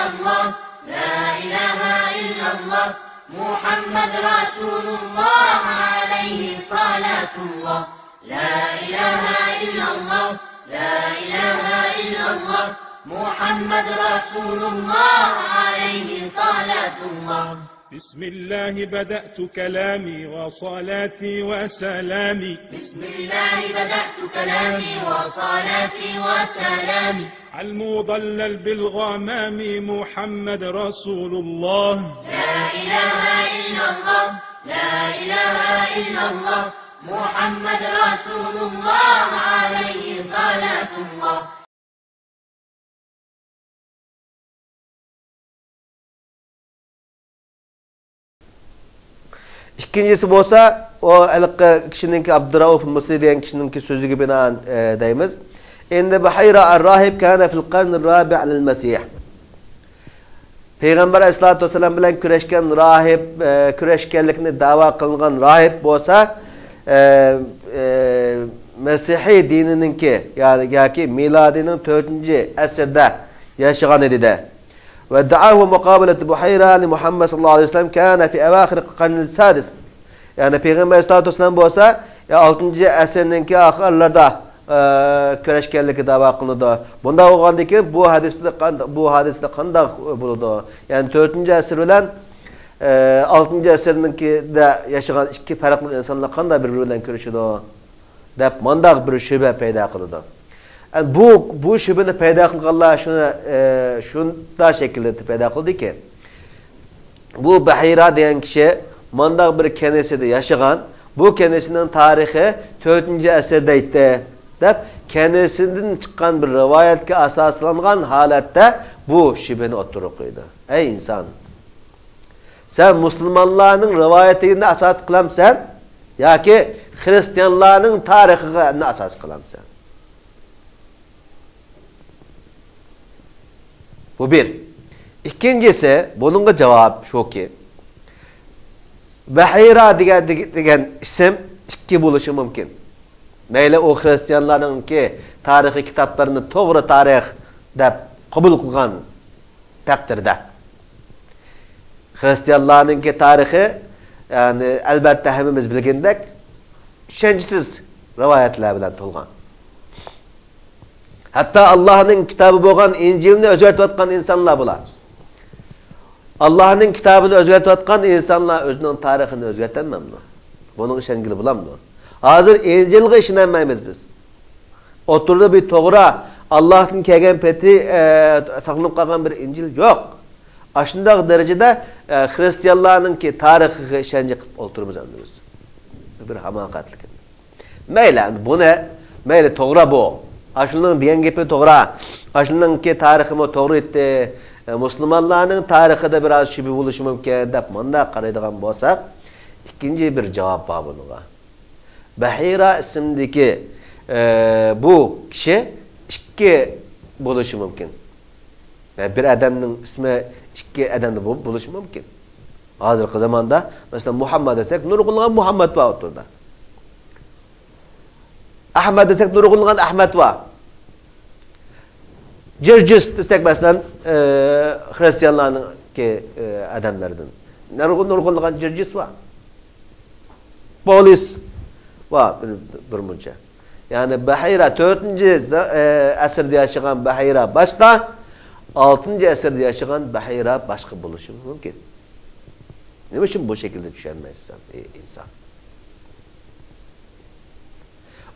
الله لا إله إلا الله محمد رسول الله عليه صلاة الله لا إله إلا الله لا إله إلا الله محمد رسول الله عليه صلاة الله بسم الله بدأت كلامي وصلاتي وسلامي بسم الله بدأت كلامي وصلاتي وسلامي المضلل بالغمام محمد رسول الله لا إله إلا الله لا إله إلا الله محمد رسول الله عليه صلاة الله İkincisi bolsa o halqa kishininki Abdurrauf Musri degan kishininki so'ziga binoan deymiz. Endi Bahira ar-Rahib kana fil qarn ar-rabi' al-Masih. Peygamber Aleyhissalatu vesselam bilan kurashgan rahib, kurashganlikni da'vo qilgan rahib bolsa, Masihiy dinininki, yani yoki miladining 4-asrda yashagan edi. وادعاه مقابلة بحيرة لمحمد صلى الله عليه وسلم كان في أواخر القرن السادس. Yani Peygamber Aleyhissalatu vesselam bolsa 6. asrninki ahirlarda kurashganligi da'vo qildi. Bunda bo'lgandiki bu hadisda qanday bo'ladi? Yani 4-asr bilan 6-asrninkida yashagan ikki farqli insonlar qanday bir-biri bilan kurashadi deb mandaq bir shubha paydo qildi. Bu shubhani paydo qilganlar shunda shakllantirib paydo qildiki, bu Bahira degan kishi mandaq bir kenesida yashagan, bu kenesining tarixi 4-asrda edi deb kenesidan chiqqan bir rivoyatga asoslangan holatda bu shubhani o'ttirib qo'ydi. Ey inson, sen musulmonlarning rivoyatiga asos qilamsan yoki xristianlarning tarixiga asos qilamsan? Bu bir. İkincisi, bununla cevap şu ki, Bahira degan isim ikki bo'lishi mumkin. Mayli o Hristiyanlarning tarixiy kitoblarini to'g'ri tarix deb qabul qilgan taqdirda. Hristiyanlarning tarixi, yani albatta hammamiz bilgandek, ishonchsiz rivoyatlar bilan to'lgan. Hatta Allah'ın kitabı bo'lgan İncilni o'zgartayotgan insonlar bular. Allah'ın kitabını o'zgartayotgan insonlar o'zining tarixini o'zgartolmaydi. Buning ishongili bo'lamdi. Hozir İncilga ishonmaymiz biz. O'tirdi bir to'g'ri Allah'ın kelgan peti saqlanib qolgan bir İncil yo'q. Ashundaq darajada Hristiyanlarning tarixiga ishonchi qilib o'tiribmiz biz. Bir hamoqatlik. Mayli, buni mayli to'g'ri bu. Aşılının diyen gibi doğru. Aşılının ki tariximi doğru etti. Müslümanların tarihi de biraz şüphe buluşu mümkün. Dep manda qaraydigan bolsak, ikinci bir cevap var bununla. Bahira isimdeki bu kişi iki buluşu mümkün. Yani bir adamın ismi iki adamda buluşu mümkün. Hazırki zamanda mesela Muhammed desek, Nurgul'un Muhammed var oturda. Ahmet desek Nurgul'un Ahmet var. Circis desek mesela Hristiyanların adamlardan. Nurgul'un Circis var. Polis var bir munca. Yani Bahira 4. asırda yaşayan Bahira başka, 6. asırda yaşayan Bahira başka buluşu mümkün. Ne için bu şekilde düşünmezsen insan?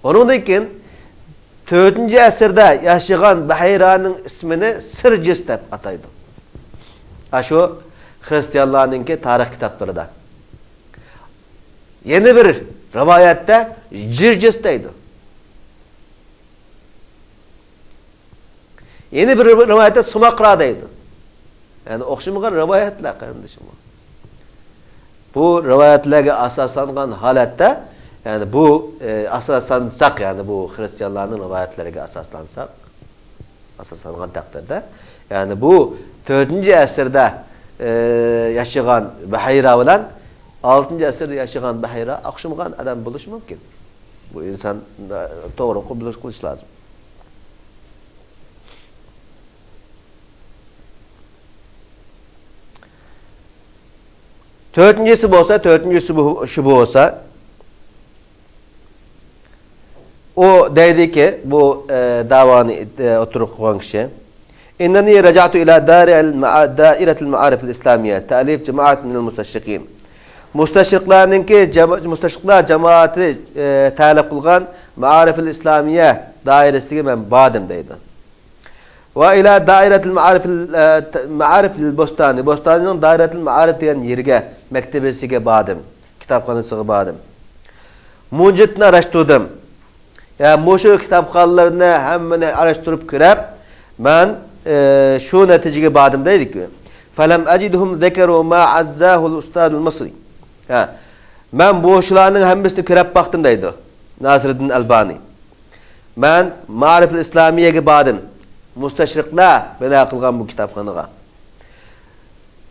Onun için 4. asırda yaşayan Bahira'nın ismini Sircis deb ataydı. Şu Hristiyanların tarih kitaplarında. Yeni bir rivayette Circis deydi. Yeni bir rivayette Sumakra deydi. Yani okşamagan rivayetler kardeşim. Bu rivayetlerge asaslangan halatta, yani bu asaslansak, yani bu Hristiyanların rivayetlerge asaslangan takdirde, yani bu 4. asırda yaşayan Bahira bilen 6. asırda yaşayan Bahira okşamagan adam buluş mümkün. Bu insan doğru kabul kılış lazım. Dördüncüsü şu olsa, o dedi ki, bu davanı oturup koyan kişi, İnneni raca'tu ila dairetil ma'arifil İslamiye, ta'lif cemaat minel mustaşrikin. Mustaşriklar cemaati ta'lif kılgan ma'arifil İslamiye dairesiga men badım deydi. Ve ila dairetil ma'arifil bostani, bostaninin dairetil ma'arif degan yerge, mektebesiga badım, kitapxonasiga badım. Muncitni araştırdım. Ya muşu kitapxonalarini hammani araştırıp ko'rib, men şu neticeye badım deydik ki, فَلَمْ أَجِدْهُمْ ذَكَرُوا مَا عَزَّاهُ الْاُسْتَادُ الْمَصْرِ. Ben bu şularının hemmisini körep baktım deydi. Nasiruddin Albani. Ben Ma'arif-ül İslamiye'ye badım. Mustaşrikler bela kılgan bu kitapxanaga.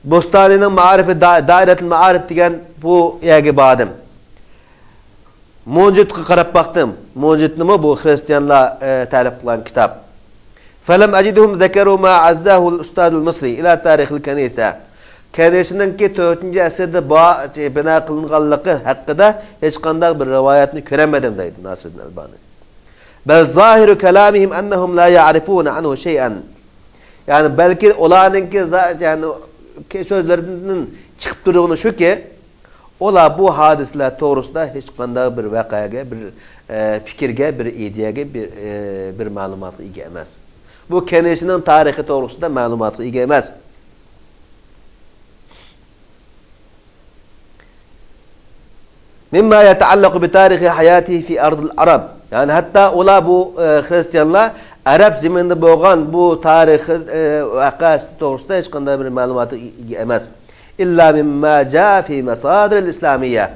Bostani'nin Ma'arifi, Dairetil Ma'arif degen bu yerge badım. Muncit'e karab baktım. Muncit'ni mi bu Hristiyanlar talip kılan kitap. فَلَمْ أَجِدْهُمْ ذَكَرُوا مَا عَزَّاهُ الْاُسْتَادُ الْمَصْرِ إِلَى تَارِخِ الْكَنِيسَةِ. Kendisininki 4. əsrdə bina kılınğanlığı hakkında hiç qandaq bir rivayetini göremedim deydi Nasiruddin Albani. Bel zahiru kelamihim ennehum la ya'rifuna anhu şey'en. Yani belki olanınki yani sözlerinin çıkıp durduğunu şu ki ola bu hadisler doğrusunda hiç qandaq bir vakaya, bir fikirge, bir ideyage, bir malumatı ega emas. Bu kendisinin tarihi doğrusunda malumatı ega emas. Mimma yetaallaku bi tarihi hayatihi fi ardil Arab. Yani hatta ola bu Hristiyanlar Arap zeminde bo'lgan bu tarihi vakası doğrusunda hiç qanday bir malumatı ega emas. İlla mimma jaa fi masadiril İslamiyye.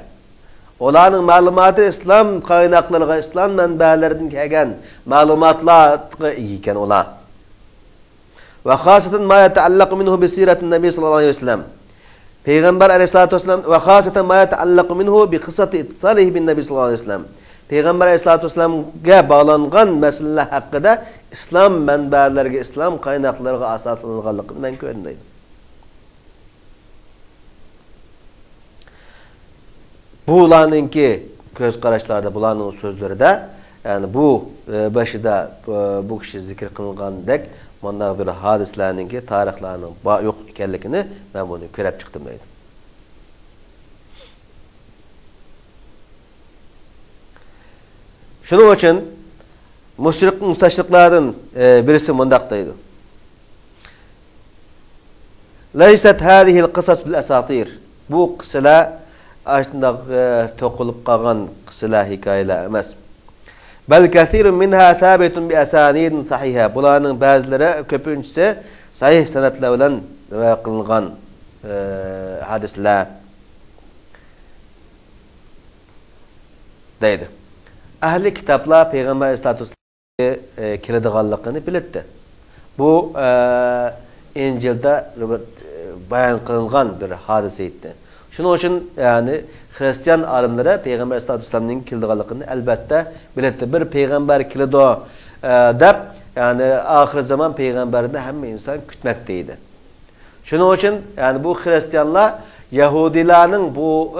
Olanın malumatı İslam kaynaklarına, İslam mənbəlerinden kelgan malumatlar iken ola. Ve xasaten ma yetaallaku minhu bi siretin Nebi sallallahu aleyhi ve sellem. Peygamber aleyhissalatu vesselam ve xasaten ma yetaallaku minhu bi qissati ittisalihi bin Nebi sallallahu aleyhi ve sellem. Peygamber aleyhissalatu vesselam'a bağlanğan meseleler hakkında İslam mənbələrə, İslam kaynaklarına asaslanğanlığını men görüneyim. Bularınki göz qarashlarda, bularning sözleri de yani bu başida bu kişi zikir kılgandek mana bir hadislarninki tarixlarning yo'q ekanligini men buni ko'rib chiqdim deydi. Shuning uchun mustashriqlardan birisi mundaq deydi. Laysat hadihi al-qisas bil asatir. Bu qissalar aslında to'qilib qolgan qissalar, hikoyalar emas. Bel kathirun minha sabitun bi asanidin sahiha. Bularning ba'zilari ko'pinchisi sahih sanatlar bilan qilingan hadislar deydi. Ahli kitaplar Peygamber aleyhissalatu vesselamga keladiganligini biladi. Bu İncil'de bayan qilingan bir hadise edi. Şunun için yani Hristiyan alimlere Peygamber aleyhissalatu vesselam'ın keladiganligini albatta biladi. Bir peygamber keladi deb yani ahir zaman peygamberini hamma insan kütmekteydi. Şunun için yani bu Hristiyanlar Yahudilarning bu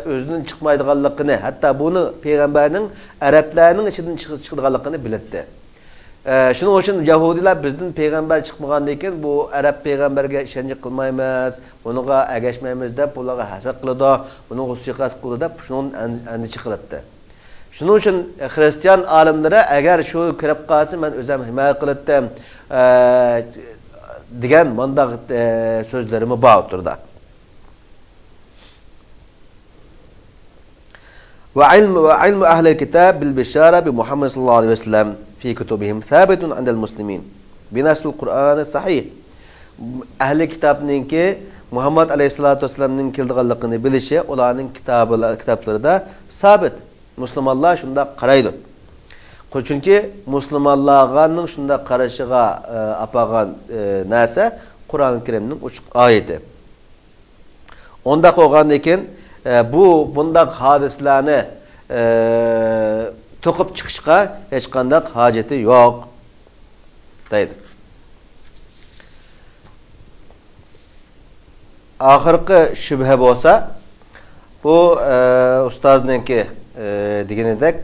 özünün çıkmaydiganligini, hatta bunu peygamberinin Araplarning içinden çıkadiganligini biladi. Şunun için Yahudiler bizden peygamber çıkmagandan keyin bu Arap peygamberge işenci kılmaymiz, onuga ergeşmeymiz deb ularga hasad qiladi, uni suiqas qiladi deb şunun andichi qiladi. Şunun için Hristiyan alimlari agar shu kirib qolsa men o'zim himoya qiladim degan mandaq so'zlarimi bor turdi. وعلم أهل الكتاب بالبشارة بمحمد صلى الله عليه وسلم في كتبهم ثابت عند المسلمين بنص القرآن الصحيح. أهل الكتاب نينكي Muhammed aleyhissalatu vesselam'ın keldiganligini bilişi ularning kitaplarida sabit. Müslümanlar şunda qaraydi. Çünkü Müslümanlarning şunda qarashiga apagan narsa Qur'on-i Kerimning uch oyati. Onda qo'ygandan keyin bundak hadislarni to'qib chiqishga hech qanday hojati yo'q deydi. Ahirgi shubha bo'lsa bu ustaznınki degenidek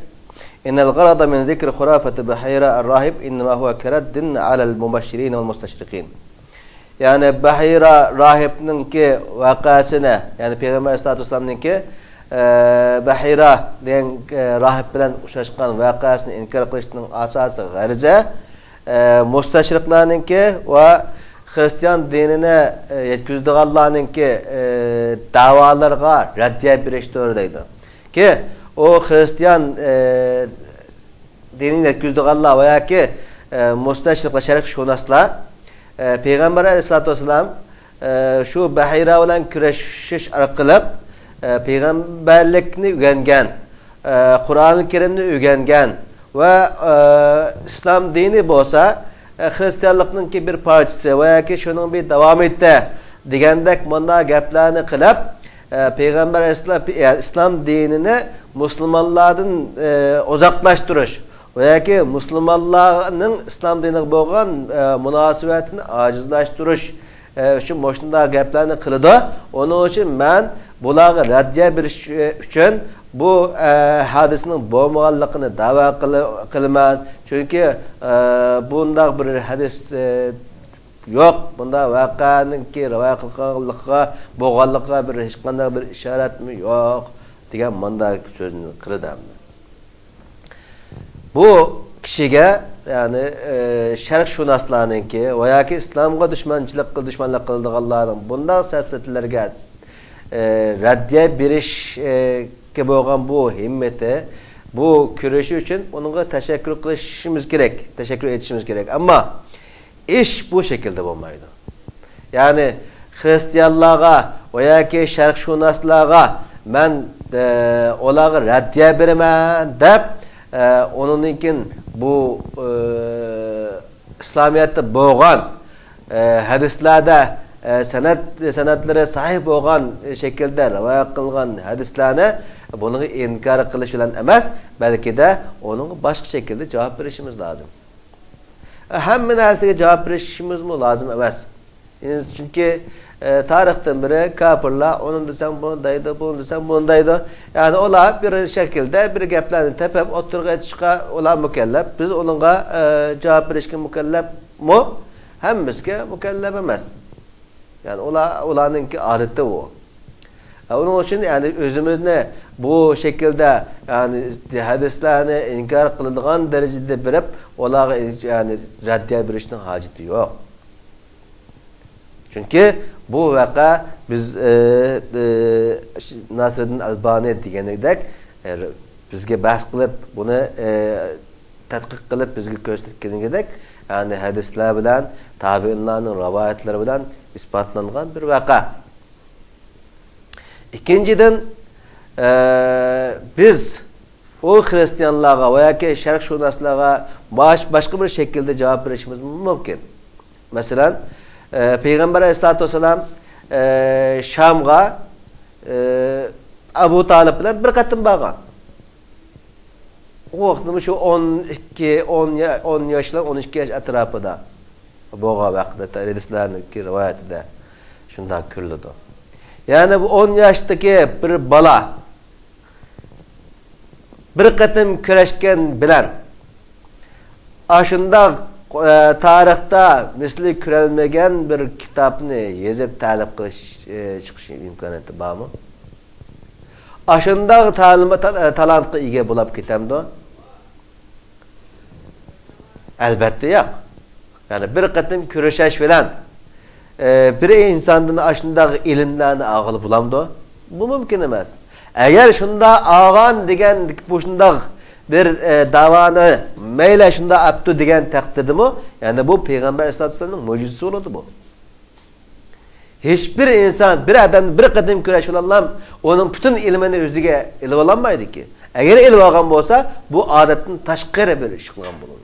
innal garada min zikri khurafati bahira ar-rahib innama huwa karaddin ala al-mubashirin wal mustashriqin. Yani bahira rahibninki vakasına, yani Peygamber Aleyhisselam'ınki bahira degan rahib bilan uçraşkan vakasını inkar qilishning asası g'ariza mustashriqlarninki va Hristiyan dinine yetkizdiganlarninki davalarga raddiya berishdir deydi. Ki o Hristiyan dinini yetkizdiganlar va yoki mustashriqlar şerq şunaslar Peygamber Aleyhisselam şu bahira bilan kurashish orqali Peygamberlikni öğrengen, Kur'an-ı Kerimni öğrengen ve İslam dini bolsa Hristiyanlıknınki bir parçası veya ki şunun bir devam etti degandek manda gaplarni qilib Peygamber Aleyhisselam İslam dinini Müslümanlardan uzaklaştırış veya ki Müslümanların İslam dinine bo'lgan münasebetini acizlaştırış şu moşunda gaplarni qildi. Onun için ben bularga raddiya berish uchun bu hadisning bo'lmaganligini da'vo qilaman. Chunki bunda bir hadis yo'q. Bunda voqeaninki rivoyat qilinganligiga bo'lganligiga bir hech qanday bir ishoratmi yo'q degan manda so'zni qildim. Bu kishiga yani sharq shunaslarninki va yoki islomga dushmanlik qiladiganlarning bunday safsatlarga raddiya berishga bo'lgan bu himmati, bu kurashish uchun onunga teşekkür qilishimiz kerak, teşekkür etishimiz kerak. Ama ish bu şekilde bo'lmaydi. Yani Hristiyanlarga va yoki sharqshunaslarga men ularga raddiya beraman deb onunkin bu İslamiyatda bo'lgan hadislarda sanatları sahip olan şekilde rivoyat qilgan hadislarni bunu inkar qilish bilan emas, belki de onun başka şekilde cevap verishimiz lazım. Hamma narsaga cevap verishimiz mi lazım emas. Çünkü tarixdan beri kafirlar onun desem bunu deydi, bunu desem bunu deydi. Yani olar bir şekilde bir gaplarni tepib o'tirg'a chiqa olar mukallaf. Biz onunla cevap verishga mukallaf mu? Hammamizga mukallaf emas. Yani olanınki adeti o. Onun için yani özümüzne bu şekilde yani hadislerini inkar kılıngan derecede verip olarga yani raddiya berishning haceti yok. Çünkü bu vaka biz Nasreddin Albani deganidek bizga bahs qilib buni tadqiq qilib bizga ko'rsatganidek yani hadislar bilan tabiinlarning rivoyatlari bilan ispatlangan bir vaka. İkinciden biz o Hristiyanlarga veya ki şarkşunaslarga başka bir şekilde cevap verişimiz mümkün. Mesela Peygamber Aleyhisselam Şam'a Abu Talib bilan bir qatim borgan. O vaqtda şu 10 yaşla 12 yaş atrofida bo'lgan vaqtda hadislarning rivoyatida shunday ko'riladi. Yani bu 10 yaşdagi bir bala bir qatim kurashgan bilan ashunda tarixda misli ko'rilmagan bir kitobni yozib ta'lif qilish chiqish imkoniyati bormi? Ashunda talantga ega bo'lib ketamdi? Albatta yo'q. Yani bir qatim kurashish bilan bir insandan aşındaki ilimlerini ağılı bulamdı. Bu mümkün emas. Eğer şunda ağan degen bu şunda bir davanı meyle şunda aptu degen takdirdi mi? Yani bu Peygamber Aleyhisselam'ın mucizesi oldu bu. Hiçbir insan, bir adam bir qatim kurash olanlar onun bütün ilmini özüge ilib alamaydı ki. Eğer ilib algan olsa bu adetin taşqiri bir iş qilgan bulunur.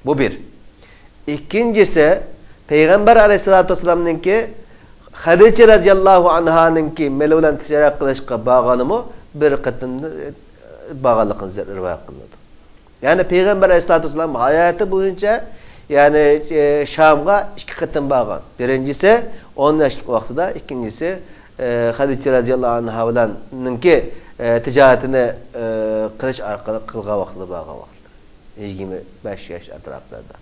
Bu bir. İkincisi Peygamber Aleyhisselam'ınki Hadice radıyallahu anha'nınki melevilen ticaret qilishga bağlanımı bir qatim bağlılıqını rivoyat qiladi. Yani Peygamber Aleyhisselam hayatı boyunca yani Şam'a 2 qitim borgan. Birincisi 10 yoshlik vaqtida, ikincisi Hadicha radhiyallohu anha bilanki tijoratini qilish orqali qilgan vaqtida borgan vaqt. 25 yosh atroflarida.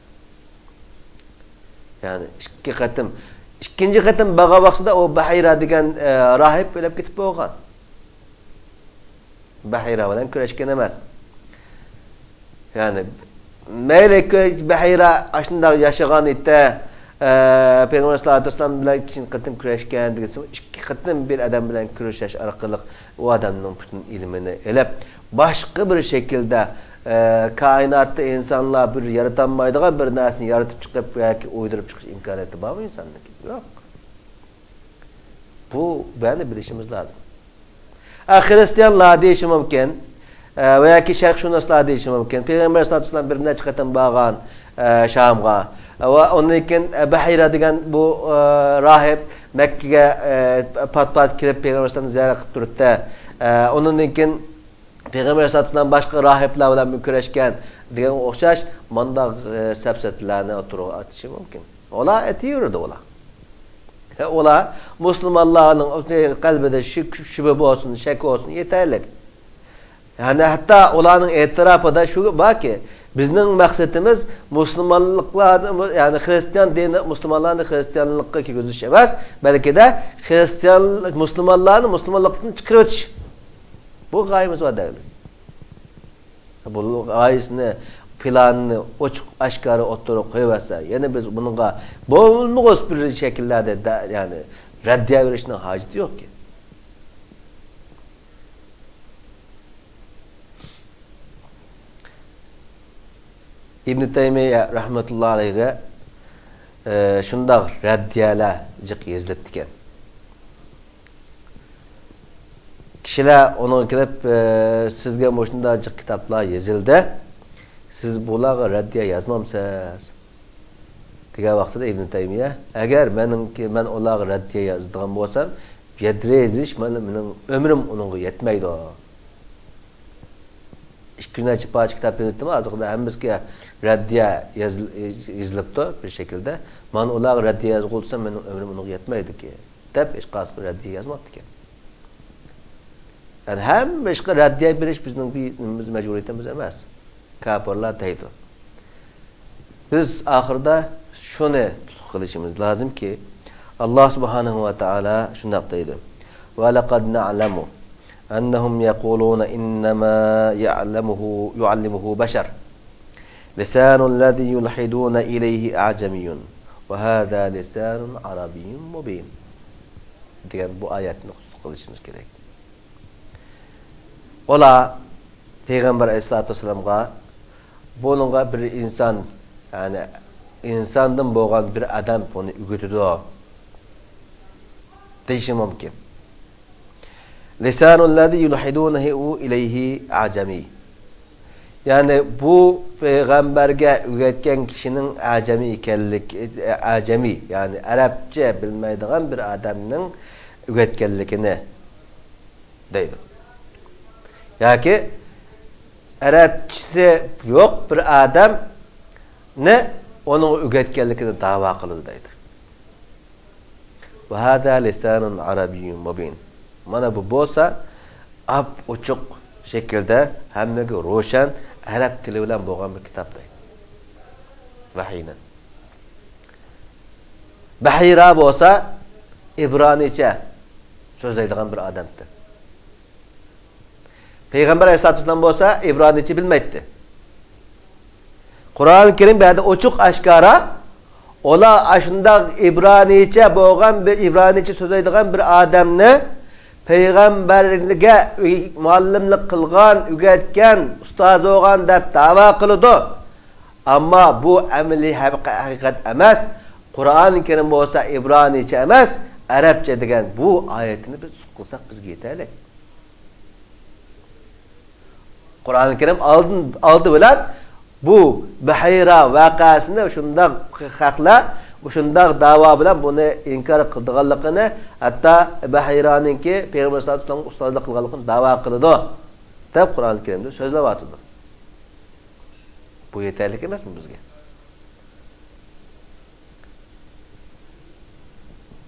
Yani 2 qitim. İkinci qitim borgan vaqtida o Bahira degan rahib o'lib ketib bo'lgan. Bahira bilan kurashgan emas. Yani Melek Bahira aslında yaşayan ite Peygamber sallallahu aleyhi ve sellem bilen kişinin qitim kurashgan degan 2 qitim bir adam bilan kurashish orqali o adamning bütün ilmini elib boshqa bir şekilde kainatda insanlar bir yaratanmaydigan bir narsani yaratib chiqib yoki o'ydirib chiqish imkoniyati bormi insondagi? Yo'q. Bu beni bilishimiz lazım. Hristiyanlar deyishi mumkin veya ki sharqshunoslar deyishi mumkin. Peygamber sallallahu aleyhi ve sellem bir necha qitim borgan Şam'a ve ondan keyin Bahira degan bu rahib Mekke'ye pat kelib Peygamber sallallahu aleyhi ve sellemni ziyorat qilib turibdi. Ondan keyin Peygamber sallallahu aleyhi ve sellem boshqa rahiblar bilan kurashgan degan o'xshash mandaq sabsatlarni o'tirib aytishi mumkin. Ular aytayverdi ular. Ular musulmonlarning qalbida shubha bo'lsin, shak bo'lsin yetarli. Yani hatta ularning e'tirofida shu borki, bizning maqsadimiz musulmonliklarni, yani Hristiyan dini musulmonlarni Hristiyanlikka kirgizish emas, balki de Hristiyan musulmonlarni musulmonlikdan chiqarib o'tish. Bu g'oyamiz var derler. Bu g'oyasini, planını ochiq aşkara o'tirib qo'yversa, yana biz bunga bo'lmag'us bir shakllarda yani raddiya berishning hojati yo'q ki. İbn Taymiye rahmetullahi aleyh'e şundaq raddiyalar jiq yezilib diken. Kişiler onu kelib sizga mo'shunda jiq kitoblar yezildi. Siz bularga raddiya yozmamsiz. Degan vaqtida İbn Taymiye, agar men ularga raddiya yozadigan bo'lsam, yedrezish mening ömrüm onunga yetmaydi. 2 gün açıp kitap yazdım. Azıcık da hemimizge raddiya yazılıptı bir şekilde. Man ular raddiya yazılsa benim ömrüm onu yetmeydi ki. Dep hiç qasqı raddiya yazmadı ki. Yani hem başka raddiya beriş bizning mecburiyetimiz emas. Kafirlar deydi. Biz ahirda şunu qilishimiz lazım ki Allah subhanahu ve taala shunday deydi. Ve laqad na'lamu أنهم يقولون إنما يعلمه بشر لسان الذي يلحدون إليه أعجمي وهذا لسان عربي مبين diyen bu ayetini kılışımız gerek. Ola Peygamber Aleyhisselatü Vesselam'a bununla bir insan yani insandan boğan bir adam bunu ügütüdü deyişi mümkün. Lisanullezî yulhidunehu ileyhi acemi. Yani bu peygamberge üretken kişinin acemi yani Arapça bilmeydiğin bir adamın üretkenlikini deydi. Yani Arapçası yok bir adam ne onun üretkenlikini dava kılır deydi. Ve hâdâ lisanun arabiyyun mubin. Mana bu bo'lsa ap ochiq şekilde hammaga ro'shan arab tili bilan bo'lgan bir kitap deydi. Vahiydan. Bahira bo'lsa İbranice so'zlaydigan bir odamdir. Peygamber Aleyhisselatü Vesselam bo'lsa İbranice bilmaydi. Qur'on-i Kerim bu yerda ochiq aşkara ola ashunda İbranice bo'lgan bir İbranice so'zlaydigan bir odamni Peygamberliğe muallimlik kılgan, ügetken, ustaz olgan deb dava kılıdı. Ama bu ameli hakikat emas. Kur'an-ı Kerim olsa İbranice emas, Arapça degen bu ayetini biz kılsak biz yeterli. Kur'an-ı Kerim aldı bilen bu Bahira vakasını şundan hakla şundaq dava bilan buni inkar qildiganligini hatta Bahiraninki Peygamber sallallohu alayhi vasallam ustazlik qilganligini da'vo qildi deb Qur'on-i Karimda so'zlayapti. Bu yetarli emasmi bizga?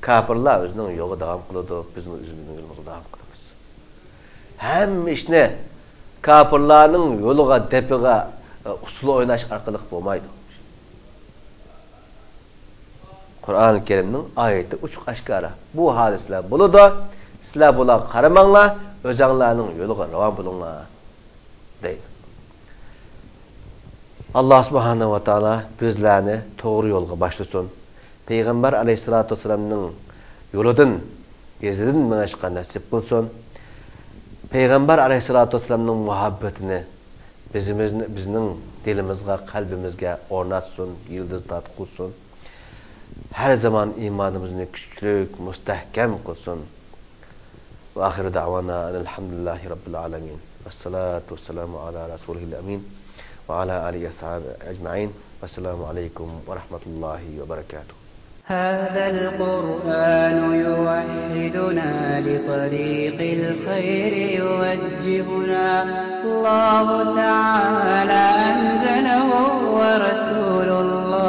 Kafirlar özünün yolu devam kılıdı, bizim özümüzün yolumuzu devam kılırız. Hem işne kafirlarning yo'liga, depiga usul o'ynash orqali bo'lmaydi. Qur'oni Karimning oyati ochiq oshkora. Bu hadislar bo'ladi. Sizlar bular qaramanglar, o'zinglarning yo'liga ravon bo'linglar deydi. Alloh subhanahu va taolo bizlarni to'g'ri yo'lga boshlasin. Peyğəmbər əleyhissalatu vesselamның yoludan, izidan minishqa nasib qilsin. Peyğəmbər əleyhissalatu vesselamның muhabbetini bizning dilimizga, qalbimizga o'rnatsin, yıldızlar qilsin. Her zaman imanimizni kuchli, mustahkam qilsin. Va oxir da'vana alhamdulillahi robbil alamin. Vassalatu vassalamu ala rasulihil amin va ala alihi va sahbihi ajma'in. Assalamu alaykum va rahmatullahi va barakatuh. هذا القرآن يوحدنا لطريق الخير يوجهنا الله تعالى أنزله ورسول الله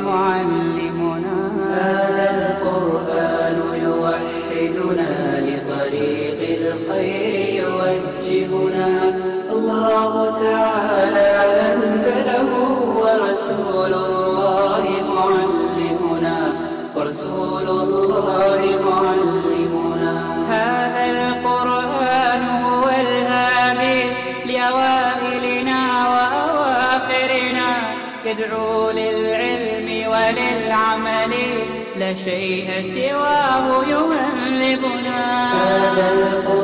معلمنا هذا القرآن يوحدنا لطريق الخير يوجهنا الله تعالى أنزله ورسول الله معلمنا هذا القرآن هو الهادي لأوائلنا وأواخرنا يدعو للعلم وللعمل لا شيء سواه يهذبنا هذا القرآن